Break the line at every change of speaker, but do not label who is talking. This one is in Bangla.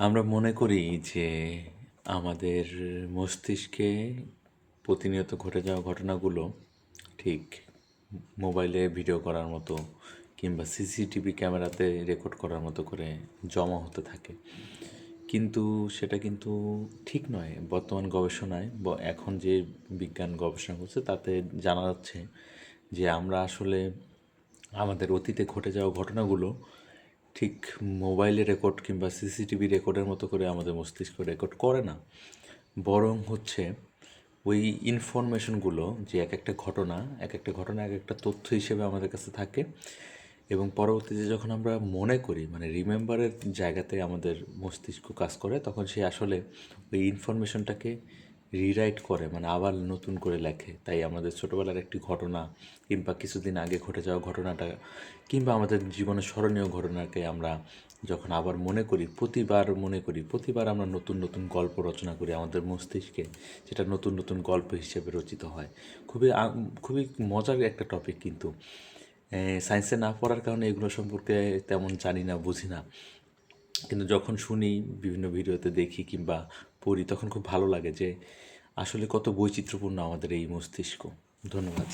আমরা মনে করি যে আমাদের মস্তিষ্কে প্রতিনিয়ত ঘটে যাওয়া ঘটনাগুলো ঠিক মোবাইলে ভিডিও করার মতো কিংবা সিসিটিভি ক্যামেরাতে রেকর্ড করার মতো করে জমা হতে থাকে। কিন্তু সেটা কিন্তু ঠিক নয়। বর্তমান গবেষণায় এখন যে বিজ্ঞান গবেষণা করছে তাতে জানা যাচ্ছে যে আমরা আসলে আমাদের অতীতে ঘটে যাওয়া ঘটনাগুলো ঠিক মোবাইলে রেকর্ড কিংবা সিসিটিভি রেকর্ডের মতো করে আমাদের মস্তিষ্ক রেকর্ড করে না, বরং হচ্ছে ওই ইনফরমেশনগুলো যে এক একটা ঘটনা এক একটা তথ্য হিসেবে আমাদের কাছে থাকে এবং পরবর্তীতে যখন আমরা মনে করি মানে রিমেম্বারের জায়গাতে আমাদের মস্তিষ্ক কাজ করে, তখন সে আসলে ওই ইনফরমেশনটাকে রিরাইট করে, মানে আবার নতুন করে লেখে। তাই আমাদের ছোটোবেলার একটি ঘটনা কিংবা কিছুদিন আগে ঘটে যাওয়া ঘটনাটা কিংবা আমাদের জীবনের স্মরণীয় ঘটনাকে আমরা যখন আবার প্রতিবার আমরা নতুন নতুন গল্প রচনা করি আমাদের মস্তিষ্কে, যেটা নতুন নতুন গল্প হিসেবে রচিত হয়। খুবই মজার একটা টপিক, কিন্তু সায়েন্সে না পড়ার কারণে এগুলো সম্পর্কে তেমন জানি না, বুঝি না। কিন্তু যখন শুনি, বিভিন্ন ভিডিওতে দেখি কিংবা পড়ি, তখন খুব ভালো লাগে যে আসলে কত বৈচিত্র্যপূর্ণ আমাদের এই মস্তিষ্ক। ধন্যবাদ।